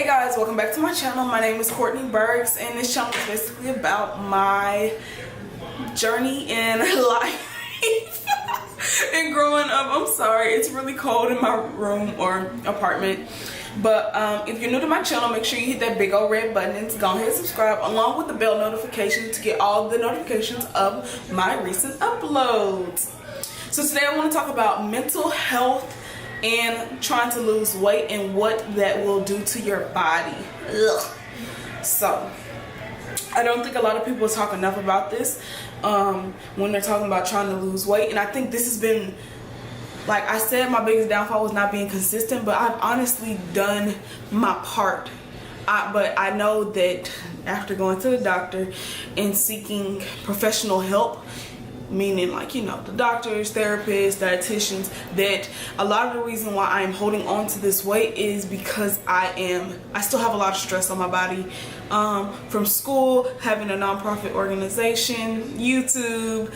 Hey guys, welcome back to my channel. My name is k.birks and this channel is basically about my journey in life and growing up. I'm sorry, it's really cold in my room or apartment. But if you're new to my channel, make sure you hit that big old red button and go ahead and subscribe along with the bell notification to get all the notifications of my recent uploads. So today I want to talk about mental health and trying to lose weight and what that will do to your body. Ugh. So I don't think a lot of people talk enough about this when they're talking about trying to lose weight, and I think this has been, like I said, my biggest downfall was not being consistent, but I've honestly done my part. But I know that after going to the doctor and seeking professional help, meaning like, you know, the doctors, therapists, dietitians, that a lot of the reason why I am holding on to this weight is because I still have a lot of stress on my body from school, having a nonprofit organization, YouTube,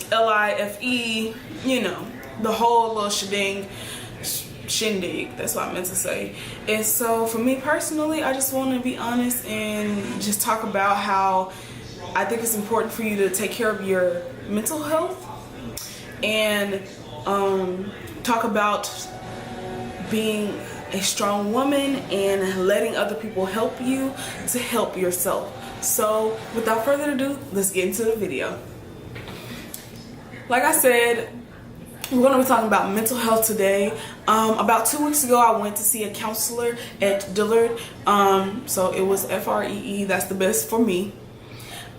LIFE, you know, the whole little shindig, that's what I meant to say. And so for me personally, I just want to be honest and just talk about how I think it's important for you to take care of your mental health and talk about being a strong woman and letting other people help you to help yourself. So without further ado, let's get into the video. Like I said, we're going to be talking about mental health today. About 2 weeks ago, I went to see a counselor at Dillard. So it was FREE, that's the best for me.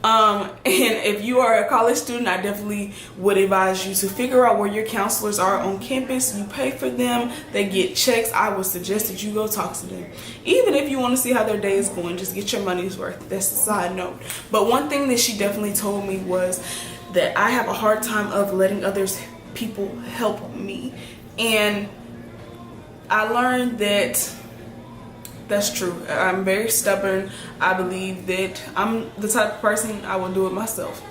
And if you are a college student, I definitely would advise you to figure out where your counselors are on campus. You pay for them, they get checks. I would suggest that you go talk to them. Even if you want to see how their day is going, just get your money's worth. That's a side note. But one thing that she definitely told me was that I have a hard time of letting people help me. And I learned that that's true. I'm very stubborn. I believe that I'm the type of person I will do it myself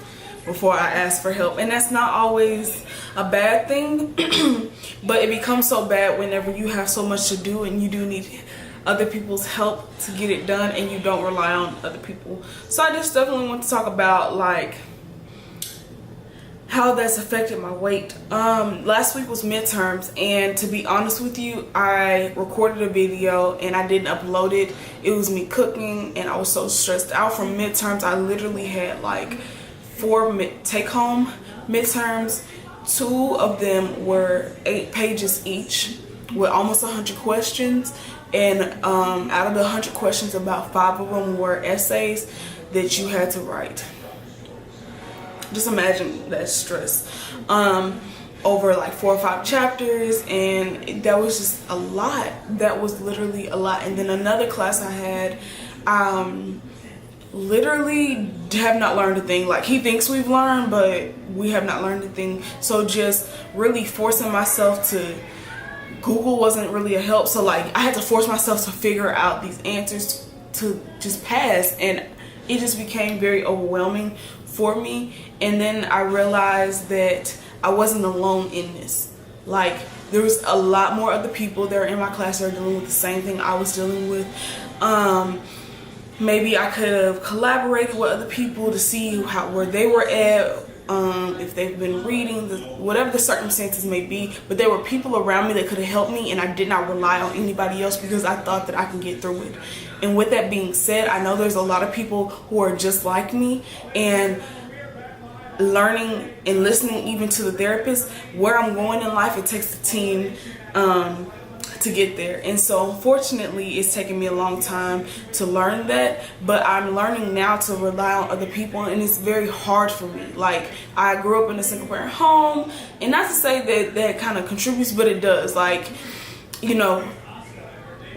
before I ask for help. And that's not always a bad thing, but it becomes so bad whenever you have so much to do and you do need other people's help to get it done and you don't rely on other people. So I just definitely want to talk about like how that's affected my weight. Last week was midterms, and to be honest with you, I recorded a video and I didn't upload it. It was me cooking and I was so stressed out from midterms. I literally had like 4 take-home midterms. 2 of them were 8 pages each with almost 100 questions, and out of the 100 questions, about 5 of them were essays that you had to write. Just imagine that stress over like 4 or 5 chapters, and that was just a lot. That was literally a lot. And then another class I had, literally have not learned a thing. Like, he thinks we've learned, but we have not learned a thing. So just really forcing myself to Google wasn't really a help. So like I had to force myself to figure out these answers to just pass, and it just became very overwhelming for me. And then I realized that I wasn't alone in this. Like, there was a lot more other people that are in my class that are dealing with the same thing I was dealing with. Maybe I could have collaborated with other people to see where they were at, if they've been reading, whatever the circumstances may be. But there were people around me that could have helped me, and I did not rely on anybody else because I thought that I can get through it. And with that being said, I know there's a lot of people who are just like me, and learning and listening even to the therapist, where I'm going in life, it takes a team to get there. And so unfortunately, it's taken me a long time to learn that, but I'm learning now to rely on other people, and it's very hard for me. Like, I grew up in a single parent home, and not to say that that kind of contributes, but it does. Like, you know,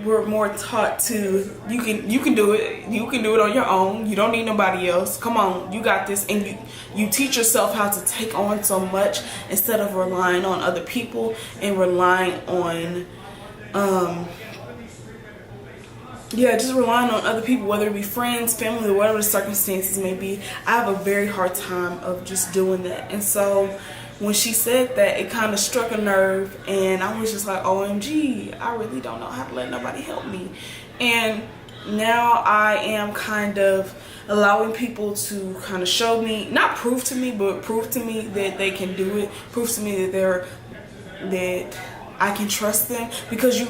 we're more taught to, you can do it. You can do it on your own. You don't need nobody else. Come on, you got this. And you teach yourself how to take on so much instead of relying on other people and relying on, just relying on other people, whether it be friends, family, or whatever the circumstances may be. I have a very hard time of just doing that. And so when she said that, it kind of struck a nerve, and I was just like, OMG, I really don't know how to let nobody help me. And now I am kind of allowing people to kind of show me, not prove to me, but prove to me that they can do it, prove to me that I can trust them, because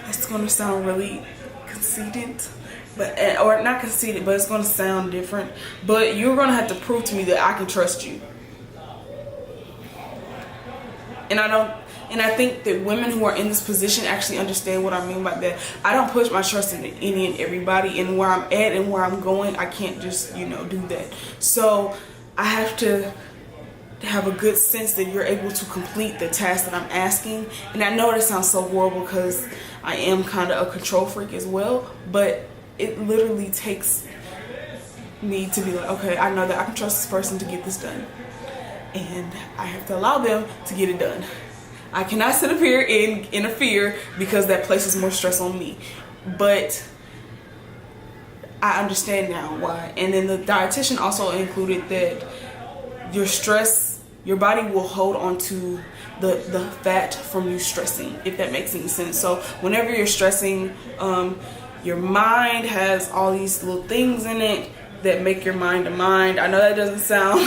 it's going to sound really conceited, but, or not conceited, but it's going to sound different, but you're going to have to prove to me that I can trust you. And I think that women who are in this position actually understand what I mean by that. I don't push my trust in any and everybody, and where I'm at and where I'm going, I can't just, do that. So I have to have a good sense that you're able to complete the task that I'm asking. And I know that sounds so horrible because I am kind of a control freak as well, but it literally takes me to be like, okay, I know that I can trust this person to get this done, and I have to allow them to get it done. I cannot sit up here and interfere because that places more stress on me. But I understand now why. And then the dietitian also included that your body will hold on to the fat from you stressing, if that makes any sense. So whenever you're stressing, your mind has all these little things in it that make your mind a mind. I know that doesn't sound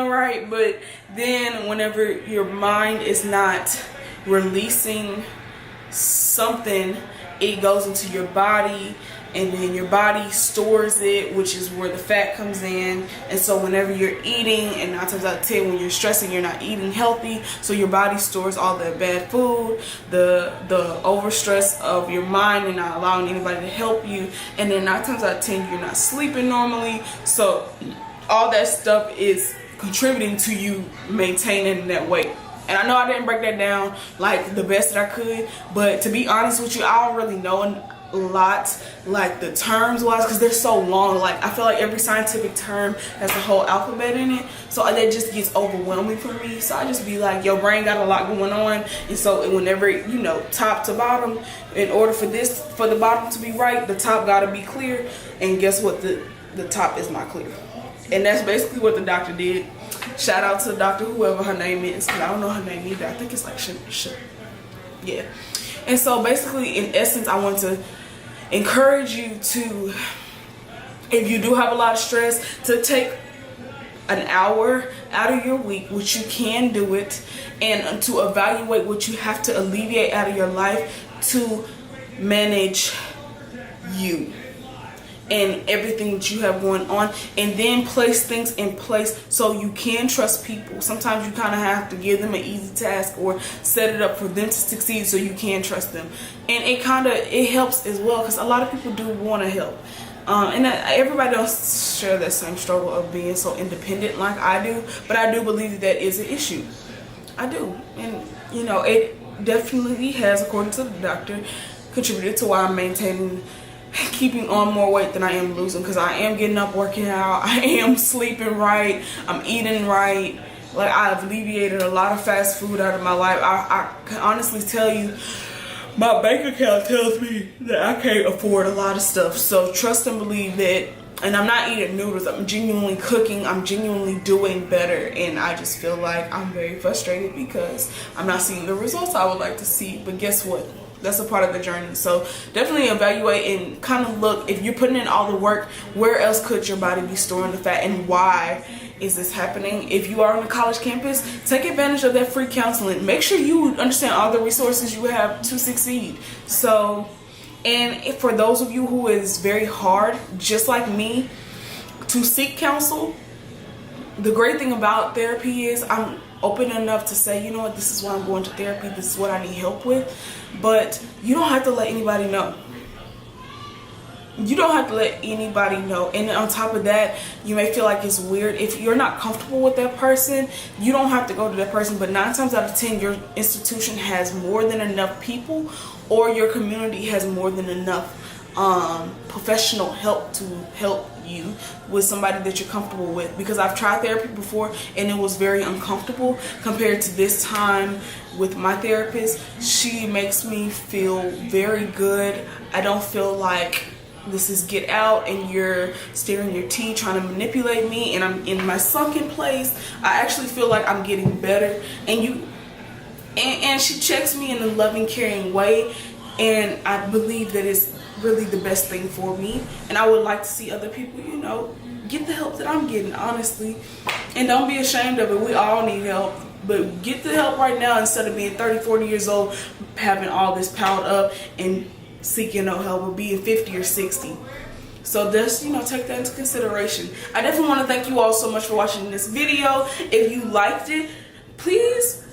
right, but then whenever your mind is not releasing something, it goes into your body, and then your body stores it, which is where the fat comes in. And so whenever you're eating, and 9 times out of 10 when you're stressing, you're not eating healthy, so your body stores all the bad food, the overstress of your mind and not allowing anybody to help you, and then 9 times out of 10 you're not sleeping normally. So all that stuff is contributing to you maintaining that weight. And I know I didn't break that down like the best that I could, but to be honest with you, I don't really know a lot like the terms wise, because they're so long. Like I feel like every scientific term has a whole alphabet in it, so that just gets overwhelming for me. So I just be like, your brain got a lot going on, and so whenever top to bottom, in order for the bottom to be right, the top got to be clear, and guess what, the top is not clear. And that's basically what the doctor did. Shout out to the doctor, whoever her name is, because I don't know her name either. I think it's like yeah. And so basically, in essence, I want to encourage you to, if you do have a lot of stress, to take an hour out of your week, which you can do it, and to evaluate what you have to alleviate out of your life to manage you and everything that you have going on, and then place things in place so you can trust people. Sometimes you kind of have to give them an easy task or set it up for them to succeed so you can trust them. And it helps as well, because a lot of people do want to help, and everybody don't share that same struggle of being so independent like I do, but I do believe that is an issue. I do. And it definitely has, according to the doctor, contributed to why I'm keeping on more weight than I am losing, because I am getting up, working out, I am sleeping right, I'm eating right. Like, I've alleviated a lot of fast food out of my life. I can honestly tell you, my bank account tells me that I can't afford a lot of stuff. So trust and believe that. And I'm not eating noodles, I'm genuinely cooking, I'm genuinely doing better, and I just feel like I'm very frustrated because I'm not seeing the results I would like to see. But guess what? That's a part of the journey. So definitely evaluate and kind of look, if you're putting in all the work, where else could your body be storing the fat, and why is this happening? If you are on a college campus, take advantage of that free counseling. Make sure you understand all the resources you have to succeed. So, and for those of you who is very hard, just like me, to seek counsel, the great thing about therapy is I'm open enough to say, you know what, this is why I'm going to therapy, this is what I need help with. But you don't have to let anybody know. You don't have to let anybody know. And on top of that, you may feel like it's weird. If you're not comfortable with that person, you don't have to go to that person. But 9 times out of 10, your institution has more than enough people, or your community has more than enough professional help to help you with somebody that you're comfortable with. Because I've tried therapy before and it was very uncomfortable compared to this time with my therapist. She makes me feel very good. I don't feel like this is get out and you're staring your teeth trying to manipulate me and I'm in my sunken place, I actually feel like I'm getting better. And she checks me in a loving, caring way, and I believe that it's really the best thing for me. And I would like to see other people, you know, get the help that I'm getting, honestly. And don't be ashamed of it. We all need help, but get the help right now instead of being 30, 40 years old, having all this piled up and seeking no help, or being 50 or 60. So just, you know, take that into consideration. I definitely want to thank you all so much for watching this video. If you liked it, please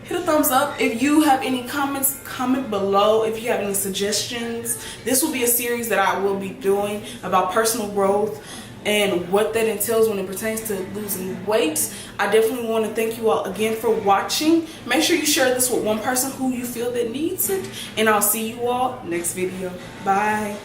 hit a thumbs up. If you have any comments, comment below. If you have any suggestions, this will be a series that I will be doing about personal growth and what that entails when it pertains to losing weight. I definitely want to thank you all again for watching. Make sure you share this with one person who you feel that needs it, and I'll see you all next video. Bye.